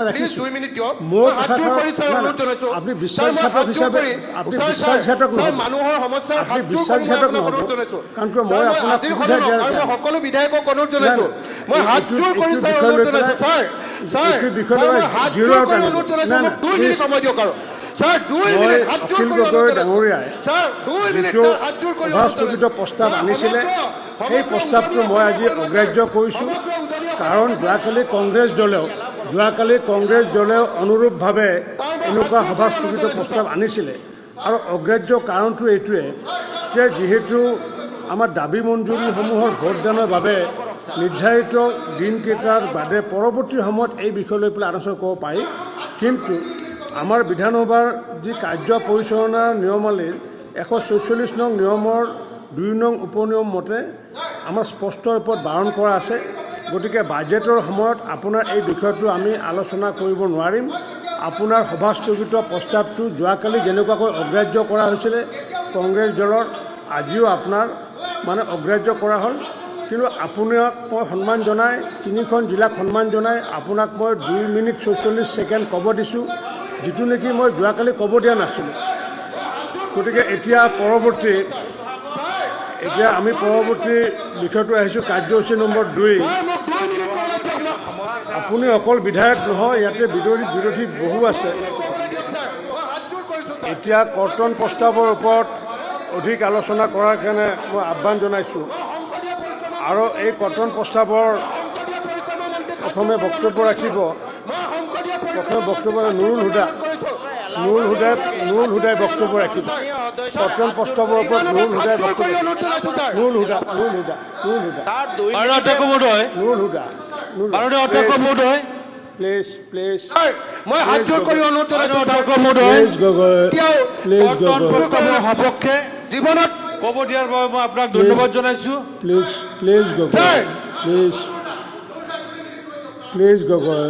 Please 2 minute দিয়ক মোৰ হাত জোৰ কৰি স্যাৰ অনুৰোধ জনাইছো আপুনি স্যাৰ মই হাত জোৰ কৰি আপুনি বিশ্বাসঘাতক স্যাৰ নহ'ব মানুহৰ সমস্যাৰ হাত জোৰ কৰি মই আপোনাক অনুৰোধ জনাইছো কাৰণ কিয় মই স্যাৰ মই আপোনাক আজিৰ সুবিধা সদনত দিয়াৰ আৰু মই সকলো বিধায়কক অনুৰোধ জনাইছো নাই, মই হাত এইটো- জোৰ কৰি এইটো স্যাৰ বিষয় অনুৰোধ লৈ জনাইছো পেলাই- স্যাৰ এইটো বিষয় স্যাৰ লৈ মই হাত জিৰ' জোৰ আউট কৰি আনিব। অনুৰোধ জনাইছো নাই, মোক 2 নাই, মিনিট সময় দিয়ক আৰু স্যাৰ 2 মিনিট হাত জোৰ অখিল কৰি অনুৰোধ গগৈ জনাইছো ডাঙৰীয়াই স্যাৰ 2 মিনিট যিটো হাত জোৰ কৰি অনুৰোধ সভাস্থগিত জনাইছো প্ৰস্তাৱ স্যাৰ, আনিছিলে সেই সমগ্ৰ প্ৰস্তাৱটো উজনি মই আজি অসমৰ অগ্ৰাহ্য কৰিছোঁ সমগ্ৰ উজনি অসমৰ কাৰণ যোৱাকালি কংগ্ৰেছ দলেও অনুৰূপভাৱে এনেকুৱা সভাস্থগিত প্ৰস্তাৱ আনিছিলে আৰু অগ্ৰাহ্য কাৰণটো এইটোৱে যে যিহেতু আমাৰ দাবী মঞ্জুৰীসমূহৰ ভোটদানৰ বাবে নিৰ্ধাৰিত দিনকেইটাৰ বাদে পৰৱৰ্তী সময়ত এই বিষয় লৈ পেলাই আলোচনা কৰিব পাৰি কিন্তু আমাৰ বিধানসভাৰ যি কাৰ্য পৰিচালনাৰ নিয়মাৱলীৰ 144 নং নিয়মৰ 2 নং উপনিয়ম মতে আমাৰ স্পষ্ট ৰূপত বাৰণ কৰা আছে গতিকে বাজেটৰ সময়ত আপোনাৰ এই বিষয়টো আমি আলোচনা কৰিব নোৱাৰিম আপোনাৰ সভাস্থগিত প্ৰস্তাৱটো যোৱাকালি যেনেকুৱাকৈ অগ্ৰাহ্য কৰা হৈছিলে কংগ্ৰেছ দলৰ আজিও আপোনাৰ মানে অগ্ৰাহ্য কৰা হ'ল কিন্তু আপোনাক মই সন্মান জনাই 3খন জিলাক সন্মান জনাই আপোনাক মই 2 মিনিট 44 ছেকেণ্ড ক'ব দিছোঁ যিটো নেকি মই যোৱাকালি ক'ব দিয়া নাছিলোঁ গতিকে এতিয়া আমি পৰৱৰ্তী বিষয়টো আহিছোঁ কাৰ্যসূচী নম্বৰ 2 আপুনি অকল বিধায়ক নহয় ইয়াতে বিৰোধী বহু আছে এতিয়া কৰ্তন প্ৰস্তাৱৰ ওপৰত অধিক আলোচনা কৰাৰ কাৰণে মই আহ্বান জনাইছোঁ আৰু এই কৰ্তন প্ৰস্তাৱৰ প্ৰথমে বক্তব্য ৰাখিব নুৰুল হুদাই বক্তব্য ৰাখিব কৰ্তন প্ৰস্তাৱৰ ওপৰত নুৰুল হুদাই প্লিজ মই হাত জোৰ কৰি অনুৰোধ জনাইছো সপক্ষে জীৱনত ক'ব দিয়াৰ বাবে মই আপোনাক ধন্যবাদ জনাইছো প্লিজ গগৈ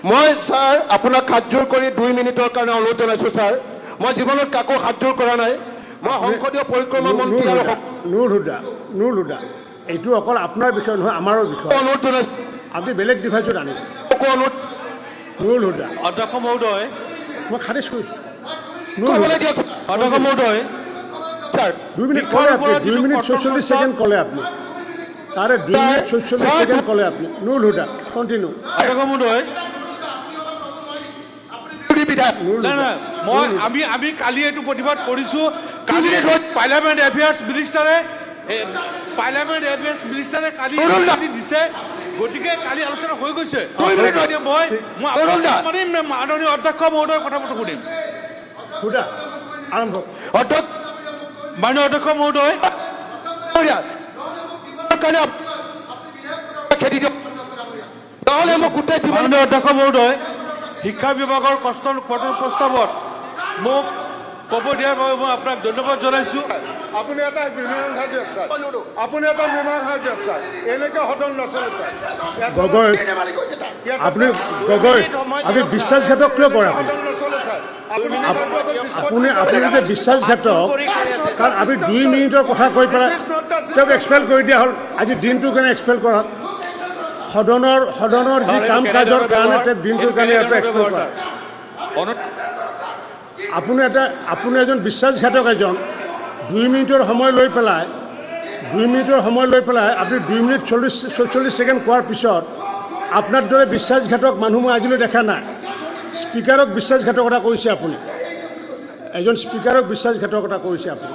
মই স্যাৰ আপোনাক হাত জোৰ কৰি 2 মিনিটৰ কাৰণে অনুৰোধ জনাইছো স্যাৰ মই জীৱনত কাকো হাত জোৰ কৰা নাই মই সংসদীয় পৰিক্ৰমা মন্ত্ৰী আৰু নুৰুল হুদা এইটো অকল আপোনাৰ বিষয় নহয় আমাৰো বিষয় অনুৰোধ জনাইছো আপুনি বেলেগ ডিভাইচত আনিব নুৰুল হুদা অধ্যক্ষ মহোদয় মই খাৰিজ কৰিছোঁ ক'বলৈ দিয়ক অধ্যক্ষ মহোদয় স্যাৰ 2 মিনিট ক'লে আপুনি 2 মিনিট 44 ছেকেণ্ড ক'লে আপুনি তাৰে 2 মিনিট 44 ছেকেণ্ড ক'লে আপুনি নুৰুল হুদা কণ্টিনিউ অধ্যক্ষ মহোদয় আমি কালি এইটো প্ৰতিবাদ কৰিছোঁ কালি পাৰ্লামেণ্ট এফেয়াৰ্ছ মিনিষ্টাৰে কালি দিছে গতিকে কালি আলোচনা হৈ গৈছে মই মাননীয় অধ্যক্ষ মহোদয়ৰ কথাটো শুনিম হুদা আৰম্ভ মাননীয় অধ্যক্ষ মহোদয় নহ'লে মই গোটেই জীৱন মাননীয় অধ্যক্ষ মহোদয় শিক্ষা বিভাগৰ কৰ্তন প্ৰস্তাৱত মোক ক'ব দিয়াৰ বাবে মই আপোনাক ধন্যবাদ জনাইছোঁ আপুনি এটা মীমাংসা দিয়ক স্যাৰ আপুনি এটা মীমাংসা দিয়ক স্যাৰ এনেকৈ সদন নচলে স্যাৰ গগৈ আপুনি বিশ্বাসঘাতক কিয় কৰে আপুনি সদন নচলে স্যাৰ আপুনি যে বিশ্বাসঘাতক কাৰণ আপুনি 2 মিনিটৰ কথা কৈ পেলাই তেওঁক এক্সপেল কৰি দিয়া হ'ল আজি দিনটোৰ কাৰণে এক্সপেল কৰা সদনৰ যি কাম কাজৰ কাৰণে তেওঁক দিনটোৰ কাৰণে এক্সপেল কৰা আপুনি এজন বিশ্বাসঘাতক 2 মিনিটৰ সময় লৈ পেলাই আপুনি 2 মিনিট 44 ছেকেণ্ড কোৱাৰ পিছত আপোনাৰ দৰে বিশ্বাসঘাতক মানুহ মই আজিলৈ দেখা নাই স্পীকাৰক বিশ্বাসঘাতকতা কৰিছে আপুনি এজন স্পীকাৰক বিশ্বাসঘাতকতা কৰিছে আপুনি